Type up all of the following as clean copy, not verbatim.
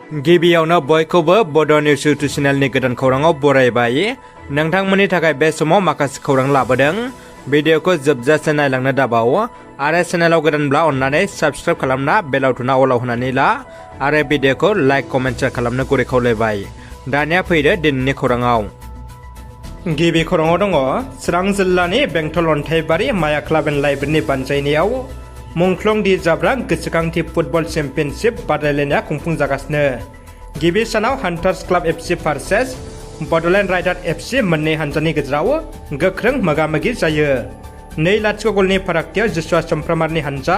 गिबियावनो बयखौबो बड' निउस इउटुब चेनेलनि गोदान खौराङाव बरायबाय। नोंथांमोननि थाखाय बे समाव माखासे खौरां लाबोदों। भिडिअखौ जोबजासे नायलांनो दाबाव आरो चेनेलाव गोदानब्ला अन्नानै साबस्क्राइब खालामना बेल आइकनआ अलाव होनानै ला आरो भिडिअखौ लाइक कमेन्ट शेयार खालामनो गुरै खावलायबाय। दानिया फैदो दिनैनि खौराङाव। गिबि खौराङाव दङ चिरां जिल्लानि बेंटल अन्थाइबारि माया क्लाब एन्ड लाइब्रेरिनि बानजायनायाव मुंख्लं दि जाब्रां गोसोखांथि फुटबल चेम्पियनशिप बादायलायनाया खुंफुंजागासिनो। गिबि सानाव Hunters Club FC versus Bodoland Riders FC मोननै हानजानि गेजेराव गोख्रों मोगा-मोगि जायो। 2-0 गलनि फारागथियाव जिसुआ समफ्रामारनि हानजा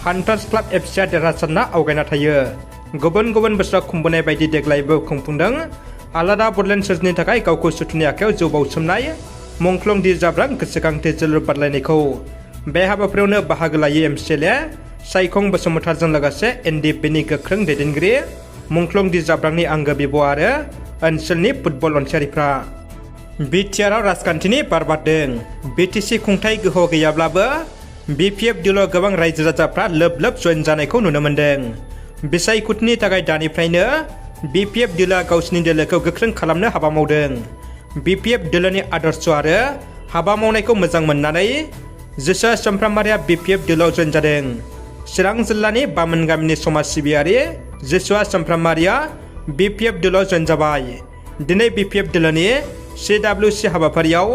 हान्टार्स क्लाब एफसिआ देरहासारना आवगायना थायो। गुबुन गुबुन बोसोराव खुंबोनाय बायदि देग्लायबो खुंफुंदों आलादा बड'लेण्ड सोरजिनो थाखाय गावखौ सुथुरनि आखायाव जौ बाउसोमनाय मुंख्लं दि जाब्रां गोसोखांथि जोलुर बादायलायनायखौ। बे हाबाफारियावनो बाहागो लायो एमसिएलए सायखं बसुमतारजों लोगोसे एनडिएफबिनि गोख्रों दैदेनगिरि मुंख्लं दि जाब्रांनि आंगो बिब' आरो ओनसोलनि फुटबल अनसायारिफ्रा। बिटिआरआव राजखान्थिनि बार बारदों। बिटिसि खुंथाय गोहो गैयाब्लाबो बिपिएफ दिलाव गोबां रायजो राजाफ्रा लोब लोब जयेन जानायखौ नुनो मोन्दों। बिसायख'थिनि थाखाय दानिफ्रायनो बिपिएफ दिला गावसिनि दोलोखौ गोख्रों खालामनो हाबा मावदों। बिपिएफ दोलोनि आदर्श आरो हाबा मावनायखौ मोजां मोननानै जिसुआ समफ्रामारिया बिपिएफ दिलाव जयेन जादों। चिरां जिल्लानि बामोन गामिनि समाज सिबियारि जिसुआ समफ्रामारिया बिपिएफ दिलाव जयेन जाबाय। दिनै बिपिएफ दिलोनि सिडब्लिउसि हाबाफारियाव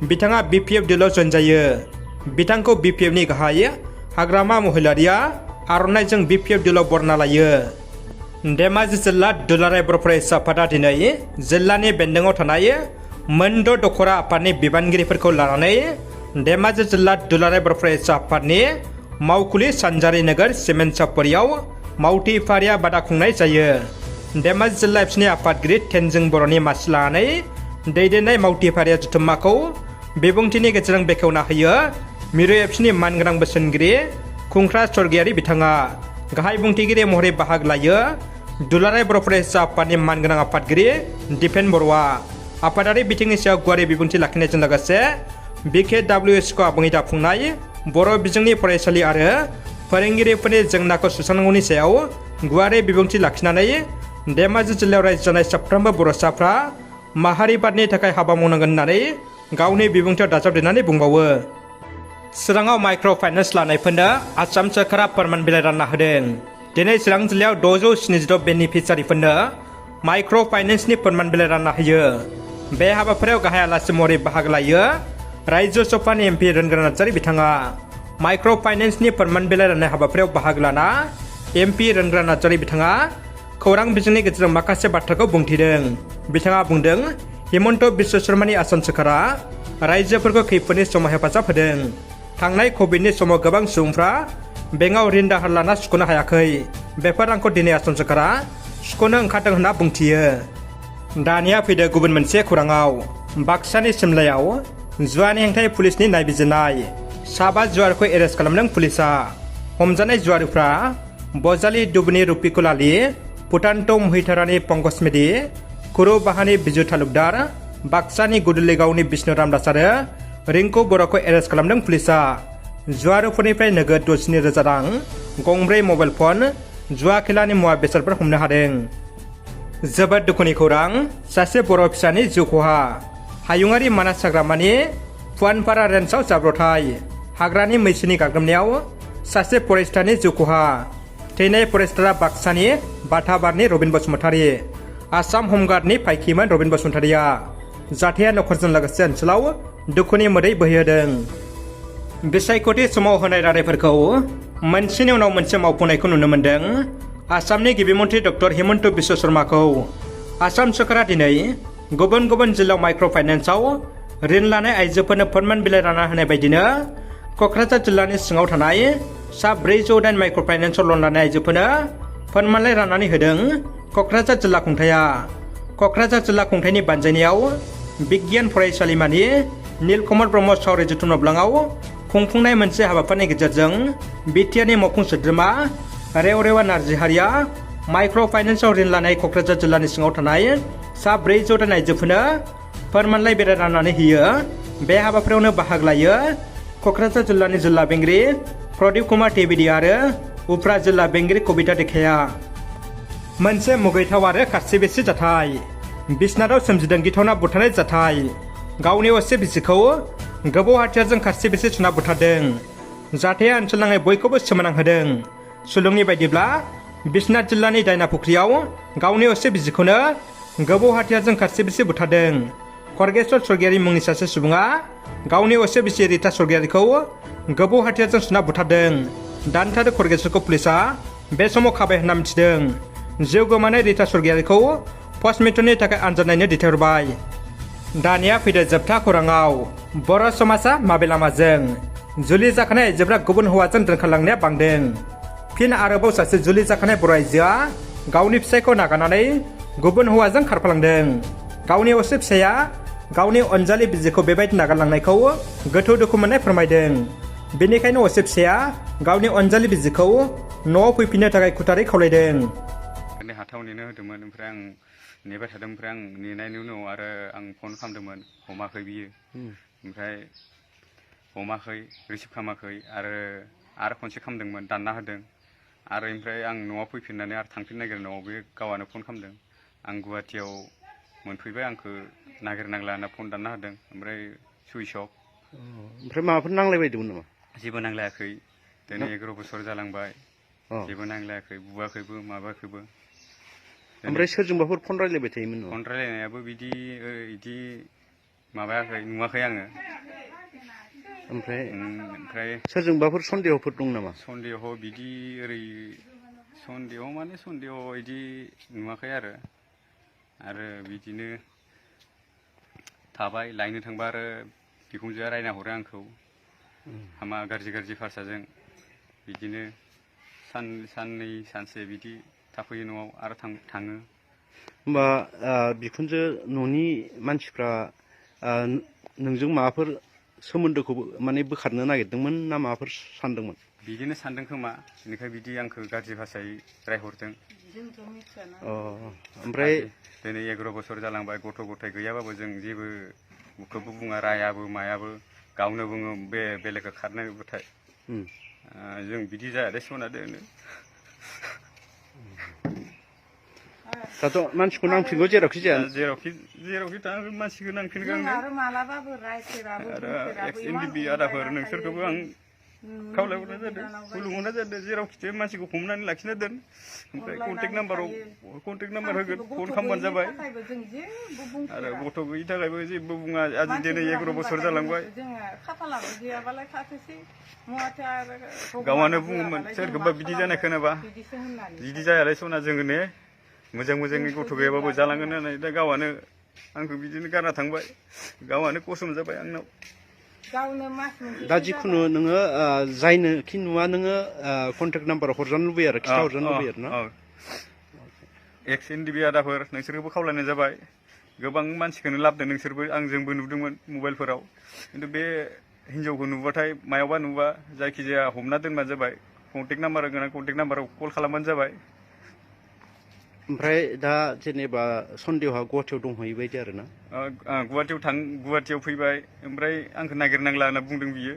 बिथाङा बिपिएफ दिलाव जयेन जायो। बिथांखौ बिपिएफनि गाहाय हाग्रामा महिलारिया आर'नाइजों बिपिएफ दिलाव बरना लायो। धेमाजि जिल्ला दुलाराय बर' फरायसा आफादा दिनै जिल्लानि बेन्दोङाव थानाय मोनद' दखरा आफादनि बिबानगिरिफोरखौ लानानै धेमाजि जिल्ला दुलाराय बर' फरायसा आफादनि मावखुलि सानजारि नोगोर सिमेन्ट सापरियाव मावथि फारिया बादा खुंनाय जायो। धेमाजि जिल्ला एफसिनि आफादगिरि थेनजिं बर'नि मासि लानानै दैदेननाय मावथि फारिया जथुम्माखौ बिबुंथिनि गेजेरजों बेखेवना होयो मिरु एफसिनि मानगोनां बोसोनगिरि खुंख्रा स्वर्गियारि बिथाङा। गाहाय बुंथिगिरि महरै बाहागो लायो दुलाराय बर' फरायसा आफादनि मानगोनां आफादगिरि दिपेन बर'आ। आफादारि बिथिंनि सायाव गुवारै बिबुंथि लाखिनायजों लोगोसे बिकेडब्लिउएसखौ आबुङै दाफुंनाय बर' बिजोंनि फरायसालि आरो फोरोंगिरिफोरनि जेंनाखौ सुस्रांनांगौनि सायाव गुवारै बिबुंथि लाखिनानै धेमाजि जिल्लायाव रायजो जानाय साफ्रोमबो बर'साफ्रा माहारिबादनि थाखाय हाबा मावनांगोन होननानै गावनि बिबुंथियाव दाजाबदेरनानै बुंबावो। चिराङाव माइक्र' फाइनेन्स लानायफोरनो आसाम सोरखारा फोरमान बिलाइ रानना होदों। दिनै चिरां जिल्लायाव 676 बेनिफिसियारिफोरनो माइक्र' फाइनेन्सनि फोरमान बिलाइ रानना होयो। बे हाबाफारियाव गाहाय आलासि महरै बाहागो लायो रायजो सभानि एमपि रोनग्रा नार्जारि बिथाङा। माइक्र' फाइनेन्सनि फोरमान बिलाइ राननाय हाबाफारियाव बाहागो लाना एमपि रोनग्रा नार्जारि बिथाङा खौरां बिजोंनि गेजेरजों माखासे बाथ्राखौ बुंथिदों। बिथाङा बुंदों हिमन्त बिश्व शर्मानि आसाम सोरखारा रायजोफोरखौ खैफोदनि समाव हेफाजाब होदों। थांनाय कभिडनि समाव गोबां सुबुंफ्रा बेंकआव रिन दाहार लाना सुख'नो हायाखै। बेफोर रांखौ दिनै आसाम सोरखारा सुख'नो ओंखारदों होनना बुंथियो। दानिया फैदो गुबुन मोनसे खौराङाव। बाक्सानि सिमलायाव जुवानि हेंथायै पुलिसनि नायबिजिरनाय। 7 जुवारखौ एरेस्ट खालामदों पुलिसा। हमजानाय जुवारिफ्रा बजालि दुबनि रुपिकुल आली, भुटानथ महिथारानि पंकज मेधि, कुरु बाहानि बिजु तालुकदार, बाक्सानि गुदुलिगावनि बिष्णु रामदास आरो रिंकु बर'खौ एरेस्ट खालामदों पुलिसा। जुवारिफोरनिफ्राय नोगोद 60,000 रां, गंब्रै मबाइल फन, जुवा खेलानि मुवा बेसादफोर हमनो हादों। जोबोद दुखुनि खौरां, सासे बर' फिसानि जिउ खहा। हायुङारि मानास हाग्रामानि फुवानपारा रेन्जआव जाब्रबथाय। हाग्रानि मैसोनि गाग्लोबनायाव सासे फरेस्टारनि जिउ खहा। थैनाय फरेस्टारा बाक्सानि बाथाबारनि रबिन बसुमतारी। आसाम हमगार्डनि फायखिमोन रबिन बसुमतारीया। जाथाया नखरजों लोगोसे ओनसोलाव दुखुनि मोदै बोहैहोदों। बिसायख'थि समाव होनाय रादायफोरखौ मोनसेनि उनाव मोनसे मावफुंनायखौ नुनो मोन्दों। आसामनि गिबि मन्थ्रि डक्टर हिमन्त बिश्व शर्माखौ आसाम सोरखारा दिनै गुबुन गुबुन जिल्लायाव माइक्र' फाइनेन्सआव रिन लानाय आइजोफोरनो फोरमान बिलाइ रानना होनाय बायदिनो क'क्राझार जिल्लानि सिङाव थानाय सा 409 माइक्र' फाइनेन्सआव लन लानाय आइजोफोरनो फोरमानलाइ राननानै होदों क'क्राझार जिल्ला खुंथाया। क'क्राझार जिल्ला खुंथायनि बानजायनायाव बिगियान फरायसालिमानि नीलकमल ब्रह्म सावरि जथुम नब्लाङाव खुंफुंनाय मोनसे हाबाफारिनि गेजेरजों बिटिआरनि मावफुं सोद्रोमा रेवरेवा नार्जिहारिया माइक्र' फाइनेन्सआव रिन लानाय क'क्राझार जिल्लानि सिङाव थानाय सा 409 आइजोफोरनो फोरमानलाइ बिलाइ राननानै होयो। बे हाबाफारियावनो बाहागो लायो क'क्राझार जिल्लानि जिल्ला बेंगिरि प्रदीप कुमार टिबिडी आरो उफ्रा जिल्ला बेंगिरि कबिता देखिया। मोनसे मुगैथाव आरो खास्रि-बिस्रि जाथाय बिसनाथआव सोमजिदों गिथावना बुथारनाय जाथाय गावनि असे बिसिखौ गोबौ हाथियारजों खास्रि-बिस्रि सुना बुथारदों जाथाया ओनसोलनाङै बयखौबो सोमोनांहोदों सुलुंनि बायदिब्ला बिश्वनाथ जिल्लानि दायना फुख्रियाव गावनि असे बिसिखौनो गोबौ हाथियारजों खास्रि-बिस्रि बुथारदों खरगेश्वर स्वर्गियारि मुंनि सासे सुबुङा गावनि असे बिसि रिता स्वर्गियारिखौ गोबौ हाथियारजों सुना बुथारदों दानथारो खरगेश्वरखौ पुलिसा बे समाव खाबाय होनना मिथिदों जिउ गोमानाय रिता स्वर्गियारिखौ पस्टमर्टेमनि थाखाय आनजाद नायनो दैथायहरबाय दानिया फैदो जोबथा खौराङाव बर' समाजा माबे लामाजों जुलि जाखानाय आइजोफोरा गुबुन हौवाजों दोनखारलांनाया बांदों फिन आरोबाव सासे जुलि जाखानाय बर' आइजोआ गावनि फिसायखौ नागारनानै गुबुन हौवाजों खारफालांदों गावनि असे फिसाया गावनि अनजालि बिजिखौ बेबायदि नागारलांनायखौ गोथौ दुखु मोननाय फोरमायदों बेनिखायनो असे फिसाया गावनि अनजालि बिजिखौ न'आव फैफिननो थाखाय खुथारै खावलायदों हाथाव नेनो होदोंमोन ओमफ्राय आं नेबाय थादों ओमफ्राय आं नेनायनि उनाव आरो आं फन खालामदोंमोन हमाखै बियो ओमफ्राय हमाखै रिसिभ खालामाखै आरो खनसे खालामदोंमोन दानना होदों आरो ओमफ्राय आं न'आव फैफिननानै आरो थांफिन नागिरनायाव बे गावआनो फन खालामदों आं गुवाहाटियाव मोनफैबाय आंखौ नागिरनांला होनना फन दानना होदों ओमफ्राय सुइस अफ ओमफ्राय माबाफोर नांलायबायदोंमोन नामा जेबो नांलायाखै दिनै 11 बोसोर जालांबाय जेबो नांलायाखै बुवाखैबो माबाखैबो ओमफ्राय सोरजोंबाफोर फन रायलायबाय थायोमोन नामा फन रायलायनायाबो बिदि माबायाखै नुवाखै आङो ओमफ्राय सोरजोंबाफोर सन्देहफोर दं नामा सन्देह बिदि ओरै सन्देह माने सन्देह बिदि नुवाखै आरो बिदिनो थाबाय लायनो थांबा आरो बिखुनजोआ रायना हरो आंखौ हामा गाज्रि भाषाजों बिदिनो साननै सानसे बिदि थाफैयो न'आव आरो थाङो होमबा बिखुनजो न'नि मानसिफ्रा नोंजों माबाफोर सोमोन्दोखौ माने बोखारनो नागिरदोंमोन ना माबाफोर सानदोंमोन बिदिनो सानदों खोमा बेनिखाय बिदि आंखौ गाज्रि भाषायै रायहरदों ओमफ्राय दिनै 11 बोसोर जालांबाय गथ' गथाय गैयाबाबो जों जेबोखौबो बुङा रायाबो मायाबो गावनो बुङो बे बेलेगखौ खारनायबाथाय जों बिदि जायादे सना दोनो दाथ' मानसिखौ नांफिनगौ जेरावखि जाया जेरावखि थाङो मानसिखौ नांफिनगोन आरो XNDB आदाफोर नोंसोरखौबो आं खावलायहरनाय जादों खुलुमहरनाय जादों जेरावखि मानसिखौ हमनानै लाखिना दोन ओमफ्राय कन्टेक्ट नाम्बार होगोन फन खालामबानो जाबाय आरो गथ' गैयि थाखायबो जेबो बुङा आजि दिनै 11 बोसोर जालांबाय गावआनो बुङोमोन सोरखौबा बिदि जानाय खोनाबा बिदि जायालाय सना जोङो ने मोजाङै गथ' गैयाबाबो जालांगोन होननानै दा गावआनो आंखौ बिदिनो गारना थांबाय गावआनो कसम जाबाय आंनाव दा जिखुनु नोङो जायनोखि नुवा नोङो कन्टेक्ट नाम्बार हरजानो लुबैयो आरो खिथा हरजानो लुबैयो आरो ना XNDB आदाफोर नोंसोरखौबो खावलायनाय जाबाय गोबां मानसिखौनो लाबोदों नोंसोरबो आंजोंबो नुदोंमोन मबाइलफोराव खिन्थु बे हिन्जावखौ नुबाथाय मायावबा नुबा जायखिजाया हमना दोनबानो जाबाय कन्टेक्ट नाम्बार गोनां कन्टेक्ट नाम्बाराव कल खालामबानो जाबाय ओमफ्राय दा जेनेबा सन्देहआ गुवाहाटियाव दंहैयो बायदि आरो ना गुवाहाटियाव फैबाय ओमफ्राय आंखौ नागिरनांला होनना बुंदों बियो